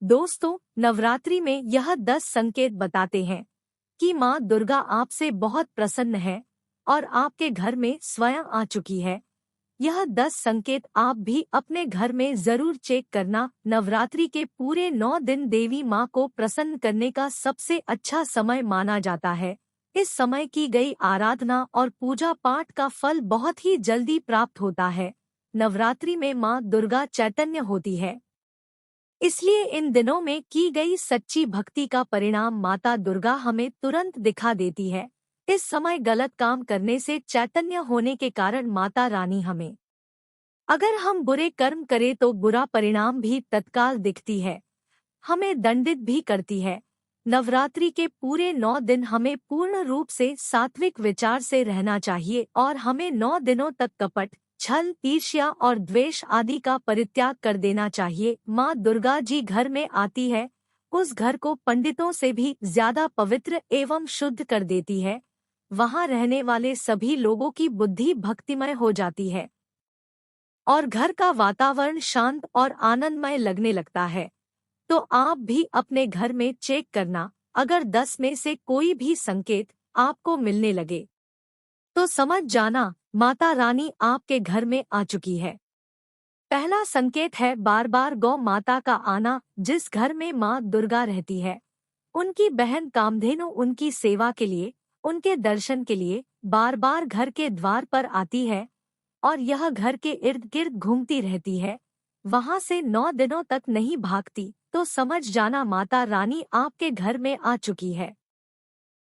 दोस्तों, नवरात्रि में यह 10 संकेत बताते हैं कि माँ दुर्गा आपसे बहुत प्रसन्न है और आपके घर में स्वयं आ चुकी है। यह 10 संकेत आप भी अपने घर में जरूर चेक करना। नवरात्रि के पूरे 9 दिन देवी माँ को प्रसन्न करने का सबसे अच्छा समय माना जाता है। इस समय की गई आराधना और पूजा पाठ का फल बहुत ही जल्दी प्राप्त होता है। नवरात्रि में माँ दुर्गा चैतन्य होती है, इसलिए इन दिनों में की गई सच्ची भक्ति का परिणाम माता दुर्गा हमें तुरंत दिखा देती है। इस समय गलत काम करने से चैतन्य होने के कारण माता रानी हमें, अगर हम बुरे कर्म करें तो बुरा परिणाम भी तत्काल दिखती है, हमें दंडित भी करती है। नवरात्रि के पूरे 9 दिन हमें पूर्ण रूप से सात्विक विचार से रहना चाहिए और हमें 9 दिनों तक कपट, छल, ईर्ष्या और द्वेष आदि का परित्याग कर देना चाहिए। माँ दुर्गा जी घर में आती है, उस घर को पंडितों से भी ज्यादा पवित्र एवं शुद्ध कर देती है। वहाँ रहने वाले सभी लोगों की बुद्धि भक्तिमय हो जाती है और घर का वातावरण शांत और आनंदमय लगने लगता है। तो आप भी अपने घर में चेक करना, अगर 10 में से कोई भी संकेत आपको मिलने लगे तो समझ जाना माता रानी आपके घर में आ चुकी है। पहला संकेत है बार बार गौ माता का आना। जिस घर में माँ दुर्गा रहती है, उनकी बहन कामधेनु उनकी सेवा के लिए, उनके दर्शन के लिए बार बार घर के द्वार पर आती है और यह घर के इर्द गिर्द घूमती रहती है, वहां से 9 दिनों तक नहीं भागती, तो समझ जाना माता रानी आपके घर में आ चुकी है।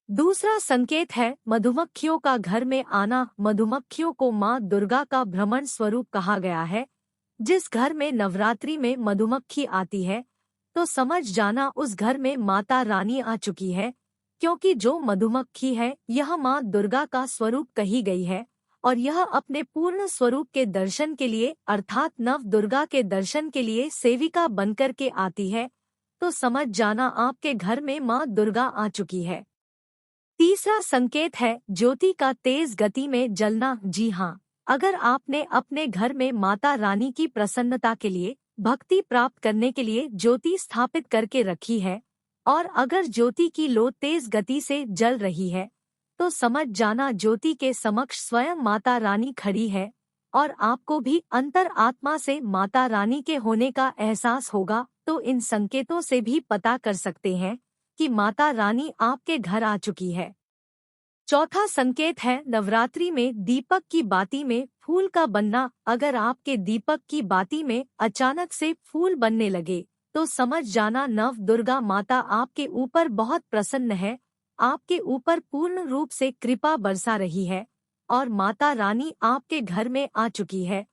दूसरा संकेत है मधुमक्खियों का घर में आना। मधुमक्खियों को माँ दुर्गा का भ्रमण स्वरूप कहा गया है। जिस घर में नवरात्रि में मधुमक्खी आती है तो समझ जाना उस घर में माता रानी आ चुकी है, क्योंकि जो मधुमक्खी है यह माँ दुर्गा का स्वरूप कही गई है और यह अपने पूर्ण स्वरूप के दर्शन के लिए अर्थात नव दुर्गा के दर्शन के लिए सेविका बनकर के आती है, तो समझ जाना आपके घर में माँ दुर्गा आ चुकी है। तीसरा संकेत है ज्योति का तेज गति में जलना। जी हाँ, अगर आपने अपने घर में माता रानी की प्रसन्नता के लिए, भक्ति प्राप्त करने के लिए ज्योति स्थापित करके रखी है और अगर ज्योति की लो तेज गति से जल रही है तो समझ जाना ज्योति के समक्ष स्वयं माता रानी खड़ी है और आपको भी अंतर आत्मा से माता रानी के होने का एहसास होगा। तो इन संकेतों से भी पता कर सकते हैं कि माता रानी आपके घर आ चुकी है। चौथा संकेत है नवरात्रि में दीपक की बाती में फूल का बनना। अगर आपके दीपक की बाती में अचानक से फूल बनने लगे तो समझ जाना नव दुर्गा माता आपके ऊपर बहुत प्रसन्न है, आपके ऊपर पूर्ण रूप से कृपा बरसा रही है और माता रानी आपके घर में आ चुकी है।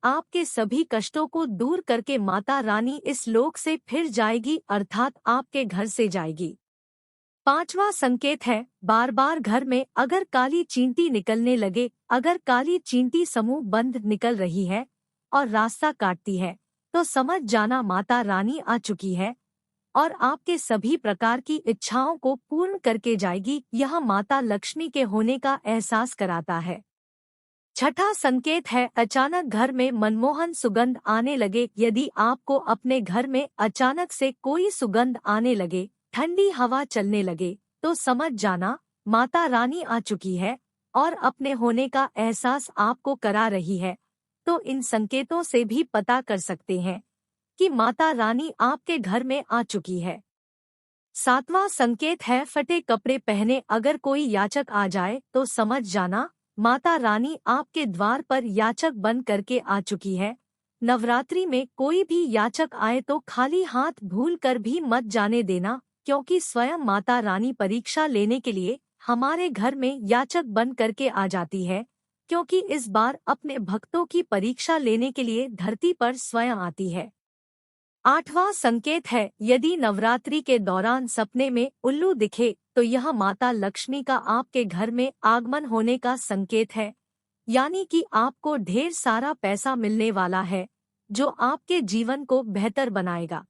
आपके सभी कष्टों को दूर करके माता रानी इस लोक से फिर जाएगी, अर्थात आपके घर से जाएगी। पांचवा संकेत है बार बार घर में अगर काली चींटी निकलने लगे। अगर काली चींटी समूह बंद निकल रही है और रास्ता काटती है तो समझ जाना माता रानी आ चुकी है और आपके सभी प्रकार की इच्छाओं को पूर्ण करके जाएगी। यह माता लक्ष्मी के होने का एहसास कराता है। छठा संकेत है अचानक घर में मनमोहन सुगंध आने लगे। यदि आपको अपने घर में अचानक से कोई सुगंध आने लगे, ठंडी हवा चलने लगे, तो समझ जाना माता रानी आ चुकी है और अपने होने का एहसास आपको करा रही है। तो इन संकेतों से भी पता कर सकते हैं कि माता रानी आपके घर में आ चुकी है। सातवां संकेत है फटे कपड़े पहने। अगर कोई याचक आ जाए तो समझ जाना माता रानी आपके द्वार पर याचक बन करके आ चुकी है। नवरात्रि में कोई भी याचक आए तो खाली हाथ भूल कर भी मत जाने देना, क्योंकि स्वयं माता रानी परीक्षा लेने के लिए हमारे घर में याचक बन करके आ जाती है, क्योंकि इस बार अपने भक्तों की परीक्षा लेने के लिए धरती पर स्वयं आती है। आठवां संकेत है यदि नवरात्रि के दौरान सपने में उल्लू दिखे तो यह माता लक्ष्मी का आपके घर में आगमन होने का संकेत है, यानी कि आपको ढेर सारा पैसा मिलने वाला है जो आपके जीवन को बेहतर बनाएगा।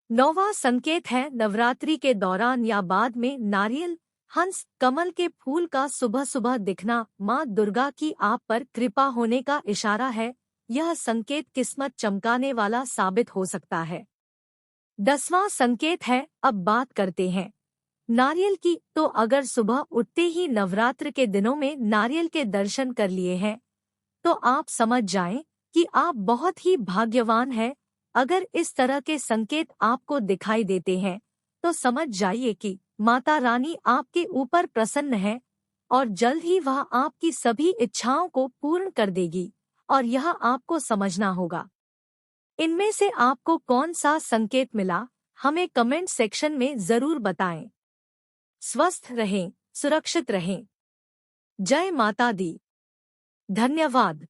नौवां संकेत है नवरात्रि के दौरान या बाद में नारियल, हंस, कमल के फूल का सुबह सुबह दिखना माँ दुर्गा की आप पर कृपा होने का इशारा है। यह संकेत किस्मत चमकाने वाला साबित हो सकता है। 10वां संकेत है, अब बात करते हैं नारियल की। तो अगर सुबह उठते ही नवरात्र के दिनों में नारियल के दर्शन कर लिए हैं, तो आप समझ जाएं कि आप बहुत ही भाग्यवान हैं। अगर इस तरह के संकेत आपको दिखाई देते हैं, तो समझ जाइए कि माता रानी आपके ऊपर प्रसन्न है और जल्द ही वह आपकी सभी इच्छाओं को पूर्ण कर देगी, और यह आपको समझना होगा। इनमें से आपको कौन सा संकेत मिला, हमें कमेंट सेक्शन में जरूर बताएं। स्वस्थ रहें, सुरक्षित रहें। जय माता दी। धन्यवाद।